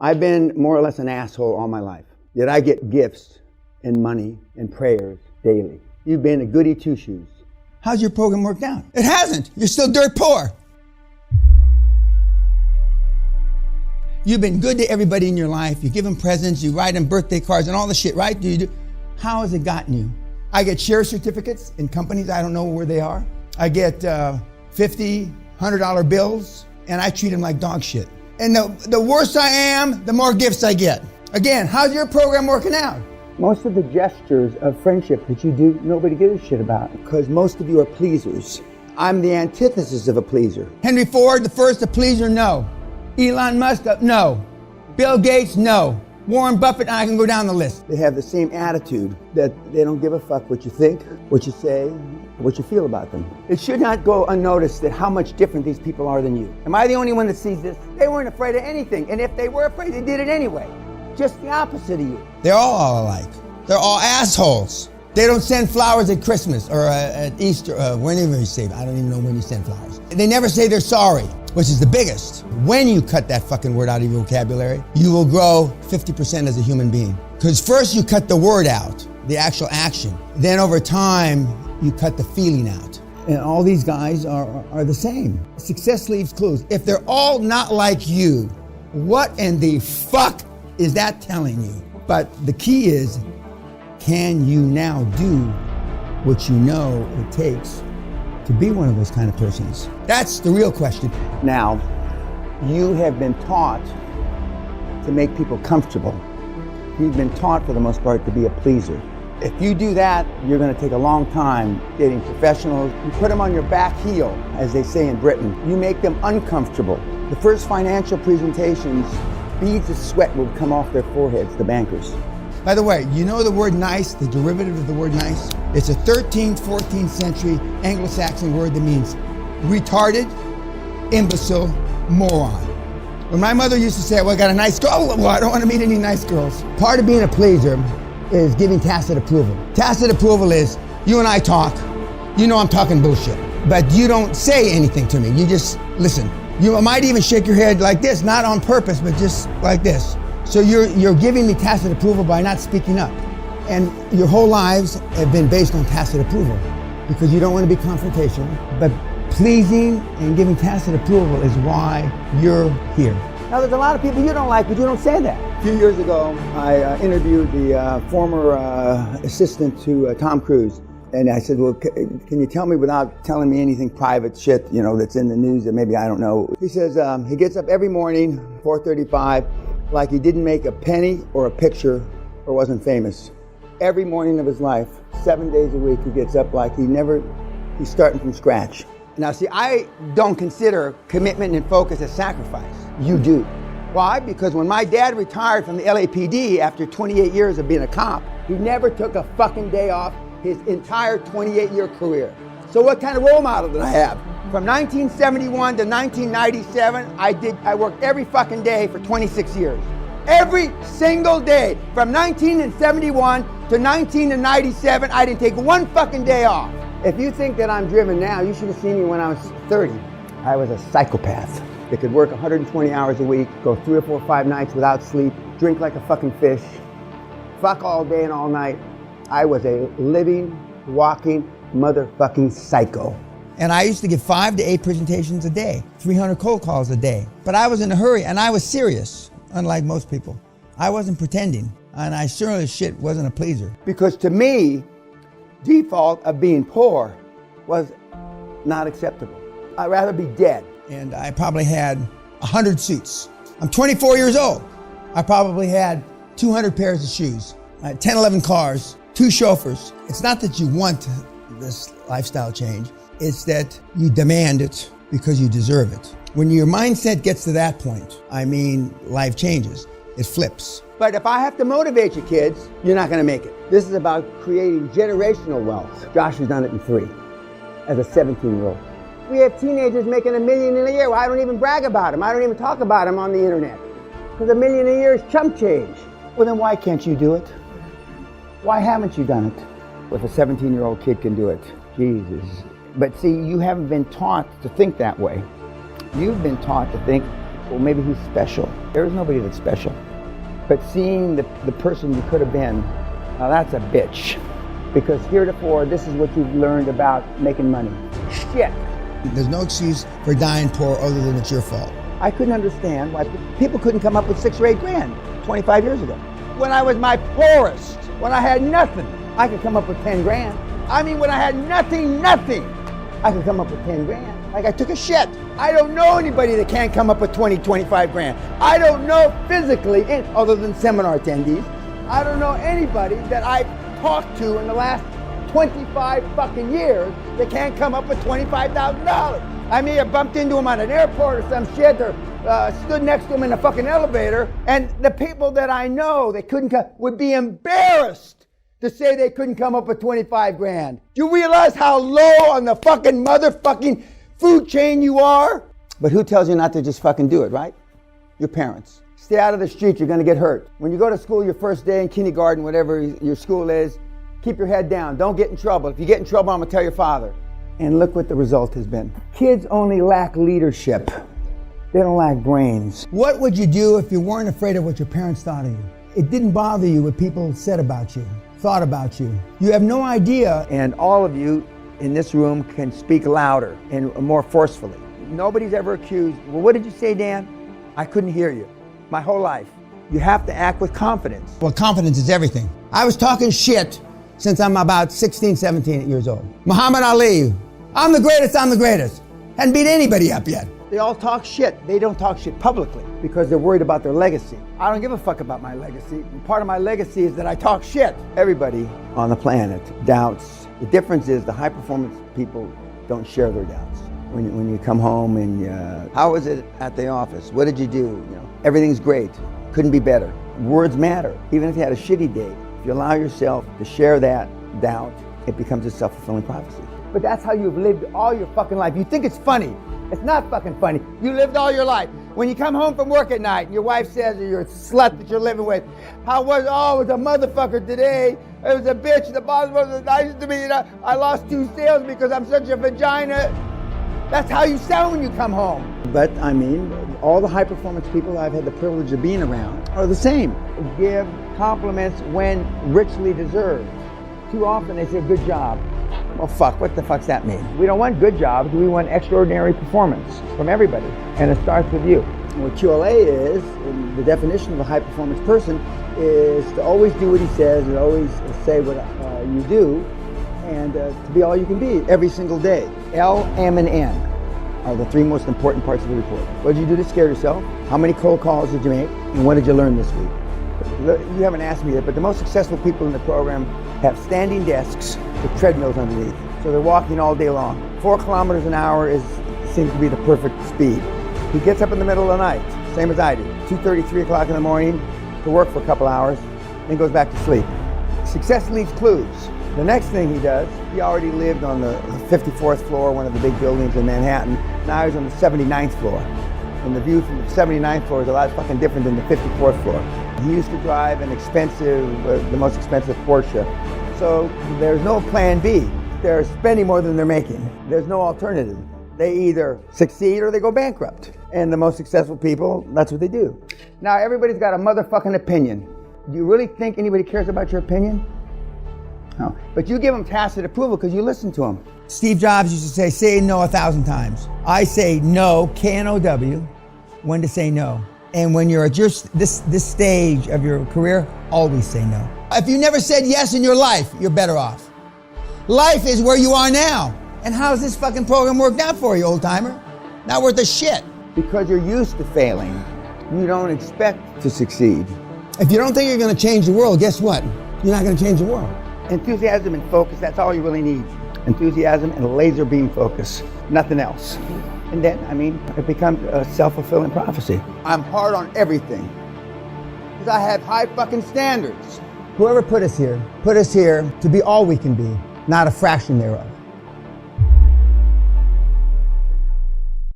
I've been more or less an asshole all my life, yet I get gifts and money and prayers daily. You've been a goody two-shoes. How's your program worked out? It hasn't. You're still dirt poor. You've been good to everybody in your life. You give them presents, you write them birthday cards and all the shit, right? How has it gotten you? I get share certificates in companies. I don't know where they are. I get $50, $100 bills, and I treat them like dog shit. And the worse I am, the more gifts I get. Again, how's your program working out? Most of the gestures of friendship that you do, nobody gives a shit about, because most of you are pleasers. I'm the antithesis of a pleaser. Henry Ford, the first a pleaser, no. Elon Musk, no. Bill Gates, no. Warren Buffett, I can go down the list. They have the same attitude that they don't give a fuck what you think, what you say, what you feel about them. It should not go unnoticed that how much different these people are than you. Am I the only one that sees this? They weren't afraid of anything, and if they were afraid, they did it anyway. Just the opposite of you. They're all alike. They're all assholes. They don't send flowers at Christmas or at Easter, whenever you say, I don't even know when you send flowers. They never say they're sorry, which is the biggest. When you cut that fucking word out of your vocabulary, you will grow 50% as a human being. Because first you cut the word out, the actual action. Then over time, you cut the feeling out. And all these guys are the same. Success leaves clues. If they're all not like you, what in the fuck is that telling you? But the key is, can you now do what you know it takes to be one of those kind of persons? That's the real question. Now, you have been taught to make people comfortable. You've been taught, for the most part, to be a pleaser. If you do that, you're going to take a long time getting professionals. You put them on your back heel, as they say in Britain. You make them uncomfortable. The first financial presentations, beads of sweat will come off their foreheads, the bankers. By the way, you know the word nice, the derivative of the word nice? It's a 13th, 14th century Anglo-Saxon word that means retarded, imbecile, moron. When my mother used to say, well, I got a nice girl, well, I don't want to meet any nice girls. Part of being a pleaser is giving tacit approval. Tacit approval is, you and I talk, you know I'm talking bullshit, but you don't say anything to me, you just listen. You might even shake your head like this, not on purpose, but just like this. So you're giving me tacit approval by not speaking up. And your whole lives have been based on tacit approval because you don't want to be confrontational. But pleasing and giving tacit approval is why you're here. Now, there's a lot of people you don't like, but you don't say that. A few years ago, I interviewed the former assistant to Tom Cruise. And I said, well, can you tell me without telling me anything private shit, you know, that's in the news that maybe I don't know? He says he gets up every morning, 4:35, like he didn't make a penny or a picture or wasn't famous. Every morning of his life, 7 days a week, he gets up like he's starting from scratch. Now, see, I don't consider commitment and focus a sacrifice. You do. Why? Because when my dad retired from the LAPD after 28 years of being a cop, he never took a fucking day off his entire 28-year career. So what kind of role model did I have? From 1971 to 1997, I worked every fucking day for 26 years. Every single day. From 1971 to 1997, I didn't take one fucking day off. If you think that I'm driven now, you should have seen me when I was 30. I was a psychopath that could work 120 hours a week, go 3 or 4 or 5 nights without sleep, drink like a fucking fish, fuck all day and all night. I was a living, walking, motherfucking psycho. And I used to give 5 to 8 presentations a day, 300 cold calls a day. But I was in a hurry and I was serious, unlike most people. I wasn't pretending, and I certainly shit wasn't a pleaser. Because to me, default of being poor was not acceptable. I'd rather be dead. And I probably had 100 suits. I'm 24 years old. I probably had 200 pairs of shoes, 10, 11 cars, 2 chauffeurs. It's not that you want this lifestyle change. It's that you demand it because you deserve it. When your mindset gets to that point, I mean, life changes. It flips. But if I have to motivate you kids, you're not gonna make it. This is about creating generational wealth. Josh has done it in 3, as a 17-year-old. We have teenagers making $1 million a year. Well, I don't even brag about them. I don't even talk about them on the internet. Because $1 million a year is chump change. Well, then why can't you do it? Why haven't you done it? If a 17-year-old kid can do it, Jesus. But see, you haven't been taught to think that way. You've been taught to think well, maybe he's special. There is nobody that's special. But seeing the person you could have been, now that's a bitch. Because heretofore, this is what you've learned about making money. Shit. There's no excuse for dying poor other than it's your fault. I couldn't understand why people couldn't come up with 6 or 8 grand 25 years ago. When I was my poorest, when I had nothing, I could come up with 10 grand. I mean, when I had nothing, I could come up with 10 grand. Like I took a shit. I don't know anybody that can't come up with 20, 25 grand. I don't know physically, other than seminar attendees, I don't know anybody that I've talked to in the last 25 fucking years that can't come up with $25,000. I may have bumped into him on an airport or some shit, or stood next to him in a fucking elevator, and the people that I know that couldn't come would be embarrassed to say they couldn't come up with 25 grand. Do you realize how low on the fucking motherfucking food chain you are? But who tells you not to just fucking do it, right? Your parents. Stay out of the street, you're gonna get hurt. When you go to school your first day in kindergarten, whatever your school is, keep your head down, don't get in trouble. If you get in trouble, I'm gonna tell your father. And look what the result has been. Kids only lack leadership. They don't lack brains. What would you do if you weren't afraid of what your parents thought of you? It didn't bother you what people said about you, thought about you. You have no idea. And all of you in this room can speak louder and more forcefully. Nobody's ever accused, well, what did you say, Dan? I couldn't hear you. My whole life. You have to act with confidence. Well, confidence is everything. I was talking shit since I'm about 16, 17 years old. Muhammad Ali, I'm the greatest. Hadn't beat anybody up yet. They all talk shit. They don't talk shit publicly because they're worried about their legacy. I don't give a fuck about my legacy. Part of my legacy is that I talk shit. Everybody on the planet doubts. The difference is the high performance people don't share their doubts. When you come home and how was it at the office? What did you do? You know, everything's great. Couldn't be better. Words matter. Even if you had a shitty day, if you allow yourself to share that doubt, it becomes a self-fulfilling prophecy. But that's how you've lived all your fucking life. You think it's funny. It's not fucking funny. You lived all your life. When you come home from work at night and your wife says, or your slut that you're living with, how was, oh, it was a motherfucker today. It was a bitch. The boss wasn't nice to me. I lost 2 sales because I'm such a vagina. That's how you sound when you come home. But I mean, all the high performance people I've had the privilege of being around are the same. Give compliments when richly deserved. Too often they say, good job. Well, fuck, what the fuck's that mean? We don't want good jobs, we want extraordinary performance from everybody. And it starts with you. And what QLA is, the definition of a high performance person, is to always do what he says and always say what you do, and to be all you can be every single day. L, M, and N are the 3 most important parts of the report. What did you do to scare yourself? How many cold calls did you make? And what did you learn this week? You haven't asked me yet, but the most successful people in the program have standing desks with treadmills underneath. So they're walking all day long. 4 kilometers an hour seems to be the perfect speed. He gets up in the middle of the night, same as I do. 2:30, 3 o'clock in the morning to work for a couple hours, then goes back to sleep. Success leaves clues. The next thing he does, he already lived on the 54th floor, one of the big buildings in Manhattan. Now he's on the 79th floor. And the view from the 79th floor is a lot fucking different than the 54th floor. He used to drive an expensive, the most expensive Porsche. So there's no plan B. They're spending more than they're making. There's no alternative. They either succeed or they go bankrupt. And the most successful people, that's what they do. Now everybody's got a motherfucking opinion. Do you really think anybody cares about your opinion? No. But you give them tacit approval because you listen to them. Steve Jobs used to say no 1,000 times. I say no, K-N-O-W, when to say no. And when you're at this stage of your career, always say no. If you never said yes in your life, you're better off. Life is where you are now. And how's this fucking program worked out for you, old timer? Not worth a shit. Because you're used to failing, you don't expect to succeed. If you don't think you're going to change the world, guess what? You're not going to change the world. Enthusiasm and focus, that's all you really need. Enthusiasm and laser beam focus, nothing else. And then, it becomes a self-fulfilling prophecy. I'm hard on everything because I have high fucking standards. Whoever put us here to be all we can be, not a fraction thereof.